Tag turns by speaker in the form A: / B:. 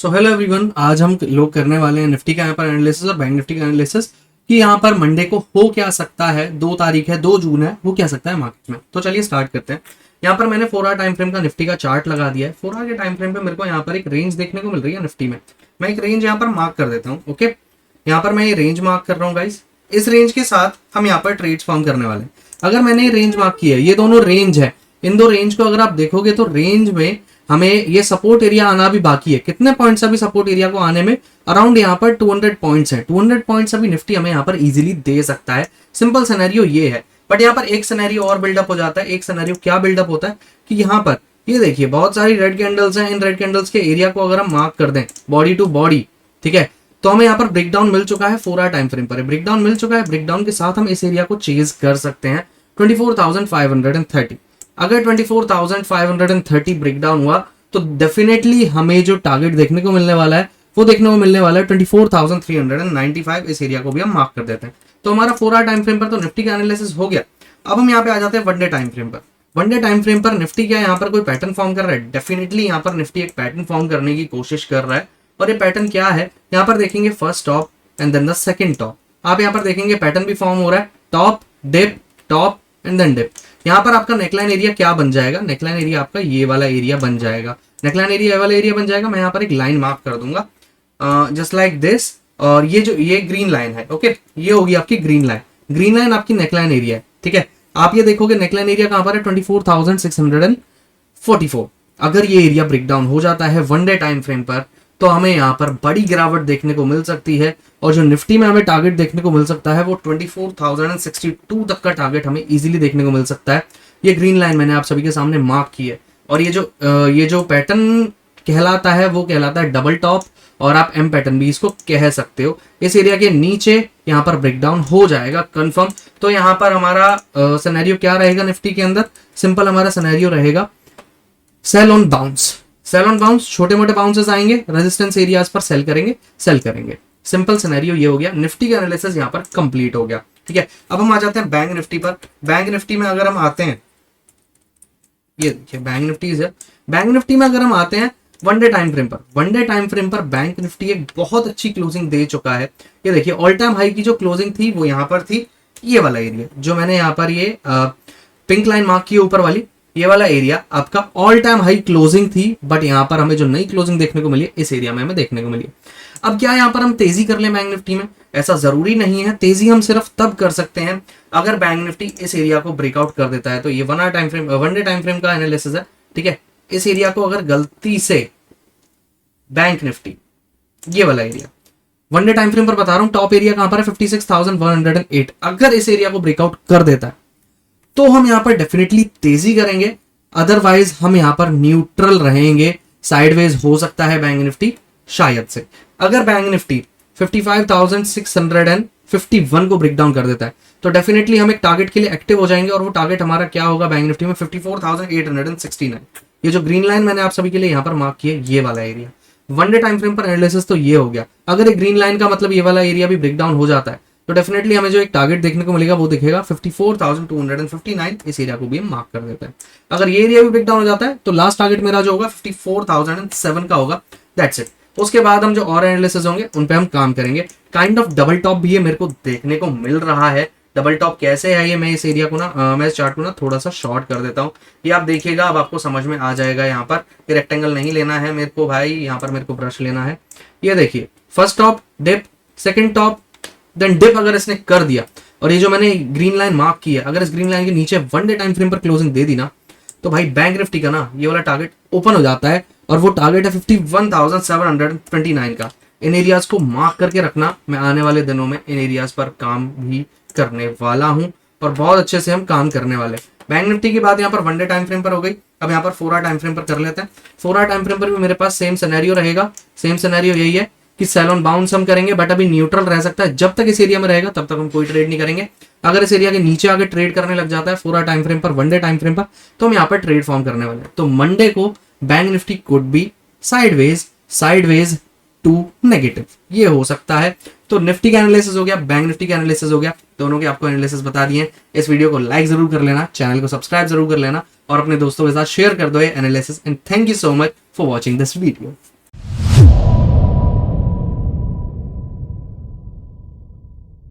A: So hello everyone, आज हम लोग करने वाले हैं निफ्टी का यहाँ पर एनालिसिस और बैंक निफ्टी का एनालिसिस कि यहाँ पर मंडे को हो क्या सकता है। 2 तारीख है, 2 जून है, वो क्या सकता है मार्केट में। तो चलिए स्टार्ट करते हैं। यहाँ पर मैंने 4 आवर टाइम फ्रेम का निफ्टी का चार्ट लगा दिया है। 4 आवर के टाइम फ्रेम पे मेरे को यहाँ पर एक रेंज देखने को मिल रही है निफ्टी में। मैं एक रेंज यहाँ पर मार्क कर देता हूँ। ओके, यहाँ पर मैं ये रेंज मार्क कर रहा हूँ गाइस। इस रेंज के साथ हम यहाँ पर ट्रेड्स फॉर्म करने वाले हैं। अगर मैंने ये रेंज मार्क की है, ये दोनों रेंज है, इन दो रेंज को अगर आप देखोगे तो रेंज में हमें ये सपोर्ट एरिया आना भी बाकी है। कितने पॉइंट्स अभी सपोर्ट एरिया को आने में? अराउंड यहाँ पर 200 पॉइंट्स है। 200 पॉइंट्स अभी निफ्टी हमें यहाँ पर इजीली दे सकता है। सिंपल सिनेरियो ये है। बट यहाँ पर एक सिनेरियो और बिल्डअप हो जाता है। एक सिनेरियो क्या बिल्डअप होता है कि यहाँ पर ये देखिए बहुत सारी रेड कैंडल्स हैं। इन रेड कैंडल्स के एरिया को अगर हम मार्क कर दें बॉडी टू बॉडी, ठीक है, तो हमें यहाँ पर ब्रेकडाउन मिल चुका है। 4 आवर टाइम फ्रेम पर ब्रेकडाउन मिल चुका है। ब्रेकडाउन के साथ हम इस एरिया को चेज कर सकते हैं 24,530। अगर 24,530 ब्रेकडाउन हुआ तो डेफिनेटली हमें जो टारगेट देखने को मिलने वाला है वो देखने को मिलने वाला है 24,395। इस एरिया को भी हम मार्क कर देते हैं। तो हमारा 4 आवर टाइम फ्रेम पर तो निफ्टी का एनालिसिस हो गया। अब हम यहाँ पे आ जाते हैं 1 डे टाइम फ्रेम पर। 1 डे टाइम फ्रेम पर निफ्टी क्या यहाँ पर कोई पैटर्न फॉर्म कर रहा है? डेफिनेटली यहाँ पर निफ्टी एक पैटर्न फॉर्म करने की कोशिश कर रहा है। और ये पैटर्न क्या है? यहाँ पर देखेंगे first top and then the second top. आप यहाँ पर देखेंगे पैटर्न भी फॉर्म हो रहा है, टॉप एंड देन डिप। यहाँ पर आपका नेकलाइन एरिया क्या बन जाएगा? नेकलाइन एरिया आपका ये वाला एरिया बन जाएगा। नेकलाइन एरिया वाला एरिया बन जाएगा। मैं यहाँ पर एक लाइन मार्क कर दूंगा जस्ट लाइक दिस। और ये ग्रीन लाइन है। ओके, ये होगी आपकी ग्रीन लाइन। ग्रीन लाइन आपकी नेकलाइन एरिया है। ठीक है, आप ये देखोगे नेकलाइन एरिया कहाँ पर है? 24,644। अगर ये एरिया ब्रेकडाउन हो जाता है 1 डे टाइम फ्रेम पर तो हमें यहाँ पर बड़ी गिरावट देखने को मिल सकती है। और जो निफ्टी में हमें टारगेट देखने को मिल सकता है वो 24,062 तक का टारगेट हमें इजीली देखने को मिल सकता है। ये ग्रीन लाइन मैंने आप सभी के सामने मार्क की है। और ये जो पैटर्न कहलाता है वो कहलाता है डबल टॉप, और आप एम पैटर्न भी इसको कह सकते हो। इस एरिया के नीचे यहाँ पर ब्रेकडाउन हो जाएगा कंफर्म। तो यहाँ पर हमारा सिनेरियो क्या रहेगा निफ्टी के अंदर? सिंपल हमारा सिनेरियो रहेगा sell on bounce. Sell on bounce, छोटे मोटे बाउंसेस आएंगे, रेजिस्टेंस एरियाज पर सेल करेंगे। सिंपल सिनेरियो ये हो गया। निफ्टी का एनालिसिस यहाँ पर कंप्लीट हो गया। ठीक है, अब हम आ जाते हैं बैंक निफ्टी पर। बैंक निफ्टी में अगर हम आते हैं, ये देखिए बैंक निफ्टी है। बैंक निफ्टी में अगर हम आते हैं 1 डे टाइम फ्रेम पर, 1 डे टाइम फ्रेम पर बैंक निफ्टी एक बहुत अच्छी क्लोजिंग दे चुका है। ये देखिए ऑल टाइम हाई की जो क्लोजिंग थी वो यहाँ पर थी। ये वाला एरिया जो मैंने यहाँ पर ये पिंक लाइन मार्क की ऊपर वाली, ये वाला एरिया आपका ऑल टाइम हाई क्लोजिंग थी। बट यहाँ पर हमें जो नई क्लोजिंग देखने को मिली इस एरिया में हमें देखने को मिली। अब क्या यहाँ पर हम तेजी कर लें बैंक निफ्टी में? ऐसा जरूरी नहीं है। तेजी हम सिर्फ तब कर सकते हैं अगर बैंक निफ्टी इस एरिया को ब्रेकआउट कर देता है। तो ये 1 hour time frame, 1 day time frame का एनालिसिस है। ठीक है, इस एरिया को अगर गलती से बैंक निफ्टी, ये वाला एरिया 1 डे टाइम फ्रेम पर बता रहा हूं, टॉप एरिया कहां पर है? 56,108। अगर इस एरिया को ब्रेकआउट कर देता है तो हम यहां पर डेफिनेटली तेजी करेंगे। अदरवाइज हम यहां पर न्यूट्रल रहेंगे। साइडवेज हो सकता है बैंक निफ्टी शायद से। अगर बैंक निफ्टी 55,651 को ब्रेकडाउन कर देता है तो डेफिनेटली हम एक टारगेट के लिए एक्टिव हो जाएंगे। और वो टारगेट हमारा क्या होगा बैंक निफ्टी में? 54,869। ये जो ग्रीन लाइन मैंने आप सभी के लिए यहां पर मार्क किया, ये वाला एरिया 1 डे टाइम फ्रेम पर एनालिसिस तो ये हो गया। अगर ये ग्रीन लाइन का मतलब ये वाला एरिया भी ब्रेकडाउन हो जाता है तो डेफिनेटली हमें जो एक टारगेट देखने को मिलेगा वो दिखेगा 54,259। इस एरिया को भी हम मार्क कर देते हैं। अगर ये एरिया भी ब्रेकडाउन हो जाता है तो लास्ट टारगेट मेरा जो होगा 54,007 का होगा। That's it. उसके बाद हम जो और एनालिसिस होंगे उन पे हम काम करेंगे। काइंड ऑफ डबल टॉप भी ये मेरे को देखने को मिल रहा है। डबल टॉप कैसे है ये, मैं इस एरिया को मैं इस चार्ट को थोड़ा सा शॉर्ट कर देता हूँ। ये आप देखिएगा, अब आपको समझ में आ जाएगा। यहाँ पर ये रेक्टेंगल नहीं लेना है मेरे को भाई, यहाँ पर मेरे को ब्रश लेना है। ये देखिए first top dip, second top then dip. अगर इसने कर दिया और ये जो मैंने ग्रीन लाइन मार्क की है, अगर इस ग्रीन लाइन के नीचे 1 डे टाइम फ्रेम पर क्लोजिंग दे दी ना, तो भाई बैंक निफ्टी का ये वाला टारगेट ओपन हो जाता है। और वो टारगेट है 51,729 का। इन एरियाज को मार्क करके रखना। मैं आने वाले दिनों में इन एरियाज पर काम भी करने वाला हूं और बहुत अच्छे से हम काम करने वाले। बैंक निफ्टी की बात यहाँ पर 1 डे टाइम फ्रेम पर हो गई। अब यहाँ पर 4 आवर टाइम फ्रेम पर कर लेते हैं। 4 आवर टाइम फ्रेम पर भी मेरे पास सेम सिनेरियो रहेगा। सेम सिनेरियो यही है कि सेल ऑन बाउंस हम करेंगे, बट अभी न्यूट्रल रह सकता है। जब तक इस एरिया में रहेगा तब तक हम कोई ट्रेड नहीं करेंगे। अगर इस एरिया के नीचे आगे ट्रेड करने लग जाता है 4 आवर टाइम फ्रेम पर, 1 डे टाइम फ्रेम पर, तो हम यहाँ पर ट्रेड फॉर्म करने वाले हैं। तो मंडे को Bank Nifty could be sideways to negative, ये हो सकता है। तो निफ्टी का एनालिसिस हो गया, बैंक निफ्टी का एनालिसिस हो गया, दोनों के आपको एनालिसिस बता दिए। इस वीडियो को लाइक जरूर कर लेना, चैनल को सब्सक्राइब जरूर कर लेना और अपने दोस्तों के साथ शेयर कर दो ये analysis. And thank you so much for watching this video.